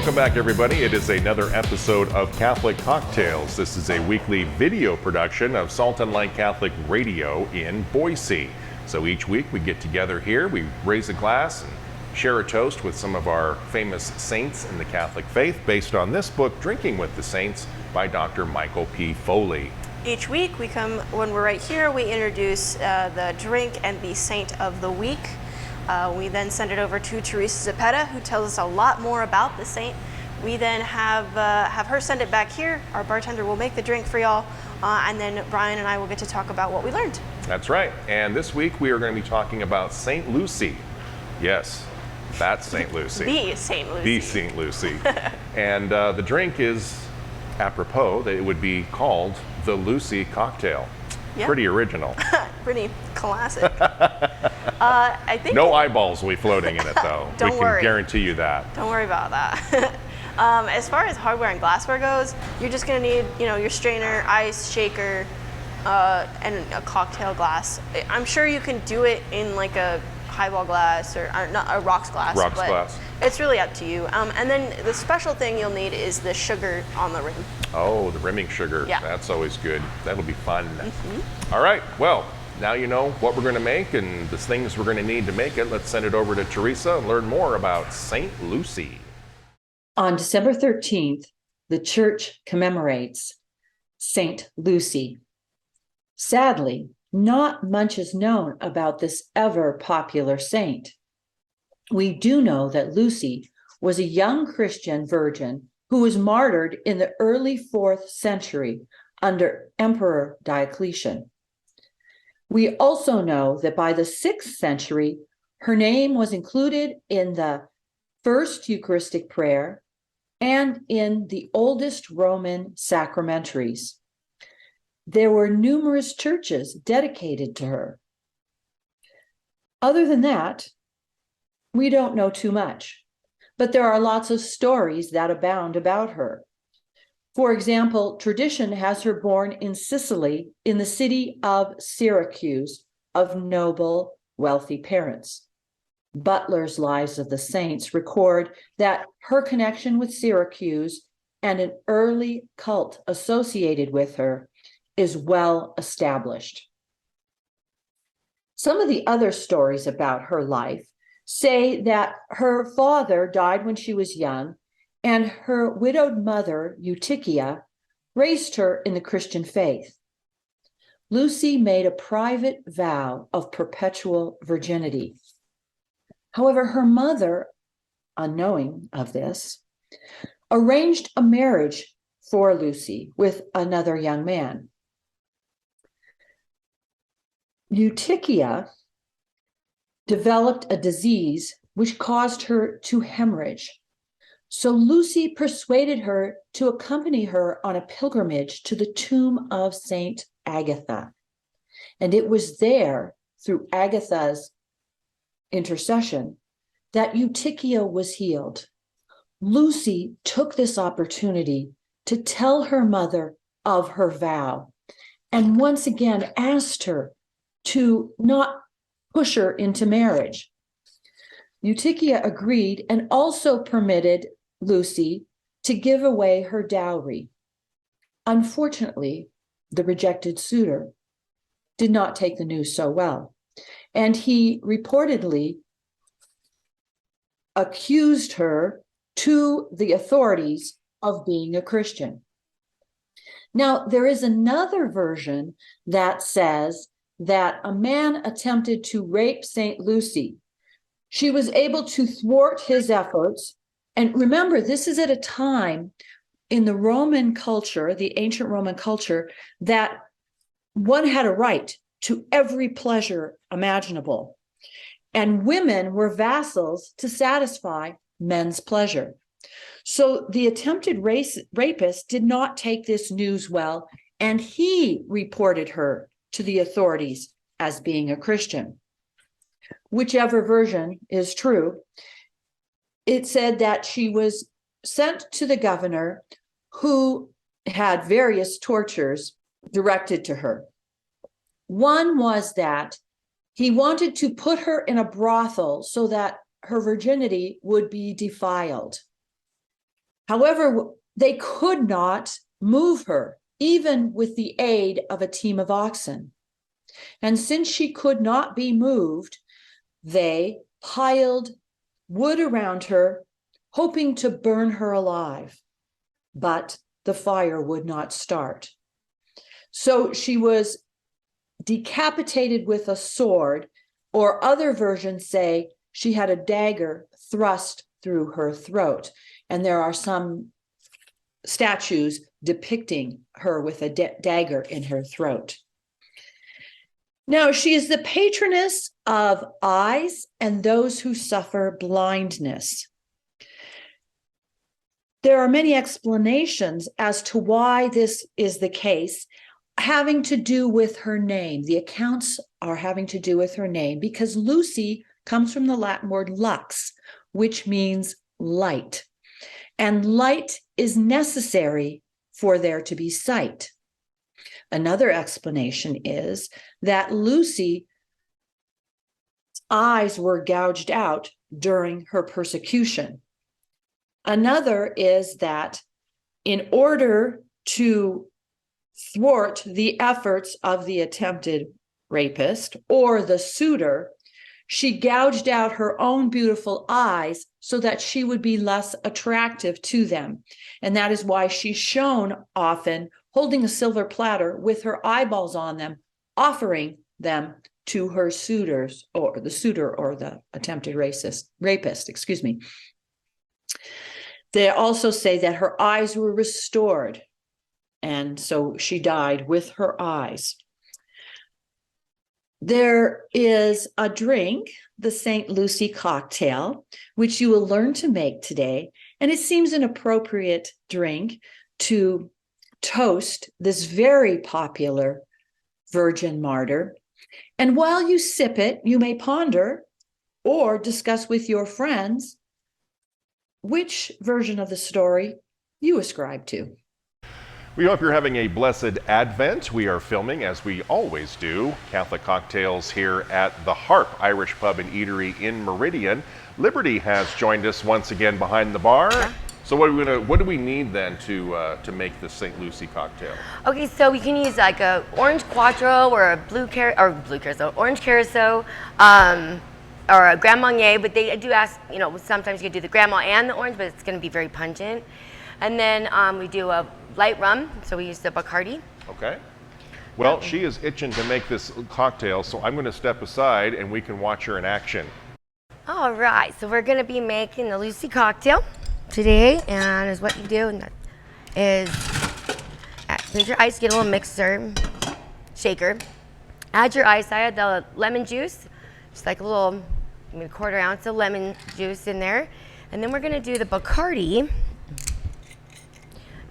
Welcome back, everybody. It is another episode of Catholic Cocktails. This is a weekly video production of Salt and Light Catholic Radio in Boise. So each week we get together here, we raise a glass and share a toast with some of our famous saints in the Catholic faith based on this book, Drinking with the Saints by Dr. Michael P. Foley. Each week we come, when we're right here, we introduce the drink and the saint of the week. We then send it over to Teresa Zapeta, who tells us a lot more about the saint. We then have her send it back here. Our bartender will make the drink for y'all, and then Brian and I will get to talk about what we learned. That's right. And this week we are going to be talking about Saint Lucy. Yes, that's Saint Lucy. The Saint Lucy. The Saint Lucy. And the drink is apropos that it would be called the Lucy cocktail. Yep. Pretty original. Pretty classic. I think no eyeballs will be floating in it, though. Don't worry. We can guarantee you that. Don't worry about that. As far as hardware and glassware goes, you're just going to need, your strainer, ice, shaker, and a cocktail glass. I'm sure you can do it in like a highball glass or not a rocks glass. Rocks glass. It's really up to you. And then the special thing you'll need is the sugar on the rim. Oh, the rimming sugar. Yeah. That's always good. That'll be fun. All right. Well, now you know what we're going to make and the things we're going to need to make it. Let's send it over to Teresa and learn more about Saint Lucy. On December 13th, the Church commemorates Saint Lucy. Sadly, not much is known about this ever popular saint. We do know that Lucy was a young Christian virgin who was martyred in the early 4th century under Emperor Diocletian. We also know that by the 6th century, her name was included in the first Eucharistic prayer and in the oldest Roman sacramentaries. There were numerous churches dedicated to her. Other than that, we don't know too much, but there are lots of stories that abound about her. For example, tradition has her born in Sicily in the city of Syracuse of noble, wealthy parents. Butler's Lives of the Saints record that her connection with Syracuse and an early cult associated with her is well established. Some of the other stories about her life say that her father died when she was young, and her widowed mother, Eutychia, raised her in the Christian faith. Lucy made a private vow of perpetual virginity. However, her mother, unknowing of this, arranged a marriage for Lucy with another young man. Eutychia developed a disease which caused her to hemorrhage. So Lucy persuaded her to accompany her on a pilgrimage to the tomb of Saint Agatha. And it was there, through Agatha's intercession, that Eutychia was healed. Lucy took this opportunity to tell her mother of her vow, and once again asked her to not push her into marriage. Eutychia agreed and also permitted Lucy to give away her dowry. Unfortunately, the rejected suitor did not take the news so well, and he reportedly accused her to the authorities of being a Christian. Now, there is another version that says that a man attempted to rape St. Lucy. She was able to thwart his efforts. And remember, this is at a time in the Roman culture, the ancient Roman culture, that one had a right to every pleasure imaginable. And women were vassals to satisfy men's pleasure. So the attempted rapist did not take this news well, and he reported her to the authorities as being a Christian. Whichever version is true, it said that she was sent to the governor, who had various tortures directed to her. One was that he wanted to put her in a brothel so that her virginity would be defiled. However, they could not move her, even with the aid of a team of oxen. And since she could not be moved, they piled wood around her, hoping to burn her alive. But the fire would not start. So she was decapitated with a sword, or other versions say she had a dagger thrust through her throat. And there are some statues depicting her with a dagger in her throat. Now, she is the patroness of eyes and those who suffer blindness. There are many explanations as to why this is the case, having to do with her name. The accounts are having to do with her name because Lucy comes from the Latin word lux, which means light. And light is necessary for there to be sight. Another explanation is that Lucy's eyes were gouged out during her persecution. Another is that in order to thwart the efforts of the attempted rapist or the suitor, she gouged out her own beautiful eyes so that she would be less attractive to them. And that is why she's shown often holding a silver platter with her eyeballs on them, offering them to her suitors, or the suitor or the attempted rapist, excuse me. They also say that her eyes were restored, and so she died with her eyes. There is a drink, the St. Lucy cocktail, which you will learn to make today, and it seems an appropriate drink to toast this very popular virgin martyr. And while you sip it, you may ponder or discuss with your friends which version of the story you ascribe to. We hope you're having a blessed Advent. We are filming, as we always do, Catholic Cocktails here at the Harp Irish Pub and Eatery in Meridian. Liberty has joined us once again behind the bar. So what do we need then to make the St. Lucy cocktail? Okay, so we can use like a orange Quattro or a orange Curacao, or a Grand Marnier, but they do ask, sometimes you can do the Grandma and the orange, but it's going to be very pungent. And then we do a light rum, so we use the Bacardi. Okay. Well, she is itching to make this cocktail, so I'm going to step aside and we can watch her in action. All right, so we're going to be making the Lucy cocktail today, and is what you do is put your ice, get a little mixer, shaker, add your ice. I add the lemon juice, just like a quarter ounce of lemon juice in there, and then we're going to do the Bacardi.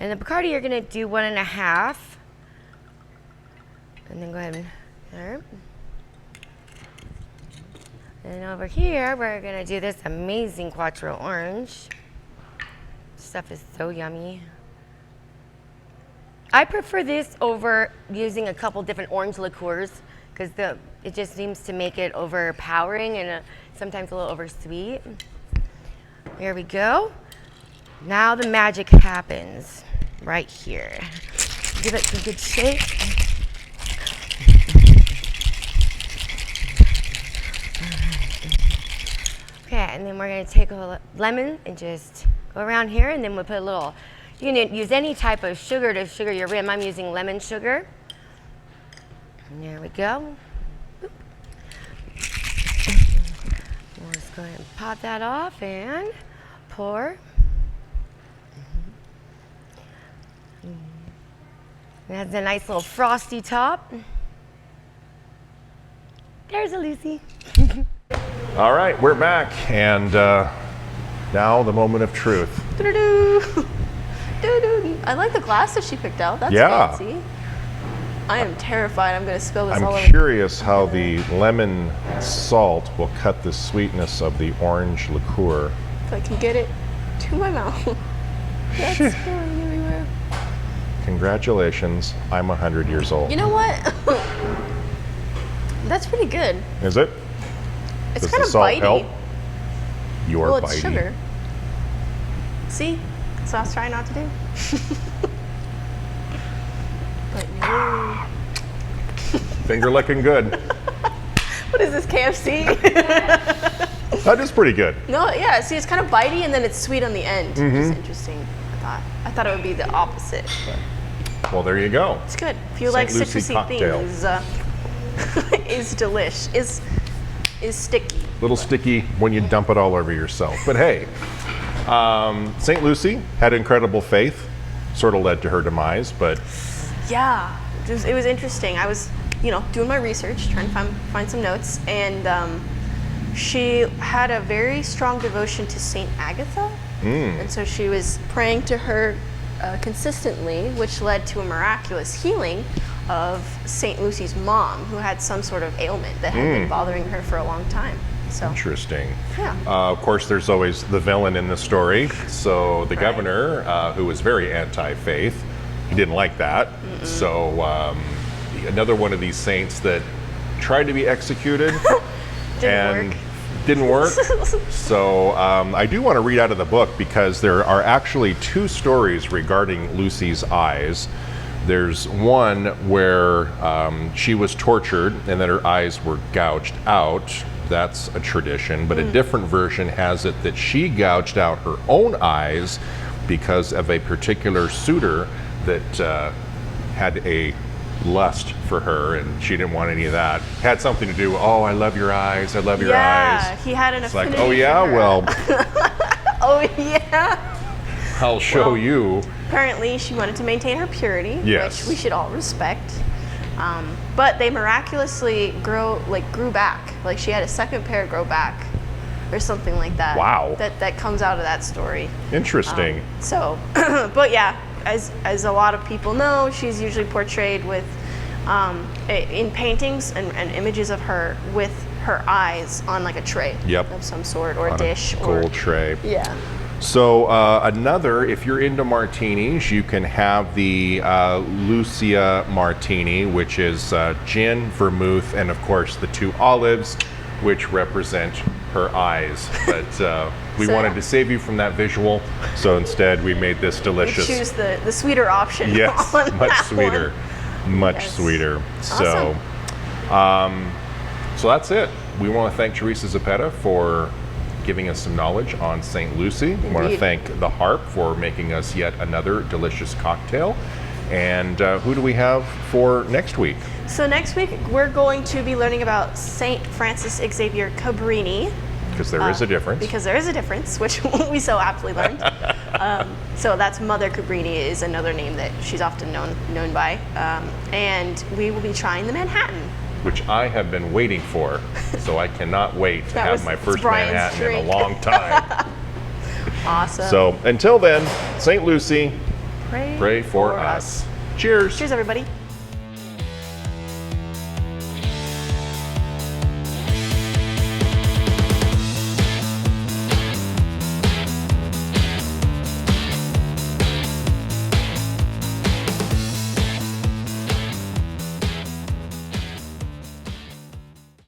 And the Bacardi, you're going to do 1.5. And then go ahead and there. And over here, we're going to do this amazing Quattro orange. Stuff is so yummy. I prefer this over using a couple different orange liqueurs because it just seems to make it overpowering and sometimes a little oversweet. There we go. Now the magic happens. Right here. Give it some good shake. Okay, and then we're going to take a lemon and just go around here, and then we'll put a little, you can use any type of sugar to sugar your rim. I'm using lemon sugar. And there we go. We'll just go ahead and pop that off and pour. It has a nice little frosty top. There's a Lucy. All right, we're back, and now the moment of truth. Doo-doo-doo. Doo-doo. I like the glass that she picked out. That's fancy. I am terrified I'm going to spill this all over. I'm curious how the lemon salt will cut the sweetness of the orange liqueur. If I can get it to my mouth. That's going everywhere. Congratulations, I'm 100 years old. You know what? That's pretty good. Is it? It's Does kind the of salt bitey. help? You're Well, it's bitey. sugar. See? So I was trying not to do. But no. Finger licking good. What is this, KFC? That is pretty good. No, yeah. See, it's kind of bitey, and then it's sweet on the end, which is interesting. I thought it would be the opposite. Well, there you go. It's good. If you St. like Lucie citrusy cocktail. things, is delish. Is sticky. Little sticky when you dump it all over yourself. But hey, St. Lucie had incredible faith. Sort of led to her demise, but Yeah, it was interesting. I was, doing my research, trying to find some notes, and she had a very strong devotion to Saint Agatha, and so she was praying to her consistently, which led to a miraculous healing of Saint Lucie's mom, who had some sort of ailment that had been bothering her for a long time. So interesting. Yeah. Of course, there's always the villain in the story. So the governor, who was very anti-faith, he didn't like that. So another one of these saints that tried to be executed and didn't work. So I do want to read out of the book, because there are actually two stories regarding Lucie's eyes. There's one where she was tortured and that her eyes were gouged out. That's a tradition, but a different version has it that she gouged out her own eyes because of a particular suitor that had a lust for her, and she didn't want any of that. Had something to do, oh, I love your eyes, I love your eyes. Yeah, he had an It's like, affinity oh yeah, for her. well, Oh yeah. I'll show Well, you. Apparently, she wanted to maintain her purity, Yes. which we should all respect. But they miraculously grew back. Like she had a second pair grow back, or something like that. Wow. That comes out of that story. Interesting. So, but yeah, as a lot of people know, she's usually portrayed with in paintings and images of her with her eyes on like a tray of some sort, or a dish, or gold tray. yeah. So another, if you're into martinis, you can have the Lucia Martini, which is gin, vermouth, and of course the two olives, which represent her eyes. But we So, wanted yeah. to save you from that visual, so instead we made this delicious. Choose the sweeter option. Yes, on much that sweeter, one. much Yes. sweeter. Awesome. So that's it. We want to thank Teresa Zapeta for giving us some knowledge on St. Lucie. We want to Indeed. thank the Harp for making us yet another delicious cocktail. And who do we have for next week? So next week we're going to be learning about Saint Francis Xavier Cabrini. Because there is a difference. Because there is a difference, which we so aptly learned. So that's Mother Cabrini is another name that she's often known by. And we will be trying the Manhattan. Which I have been waiting for, so I cannot wait to have my it's first Brian's Manhattan in a drink. long time. Awesome. So until then, St. Lucie, pray pray for us. Cheers. Cheers, everybody.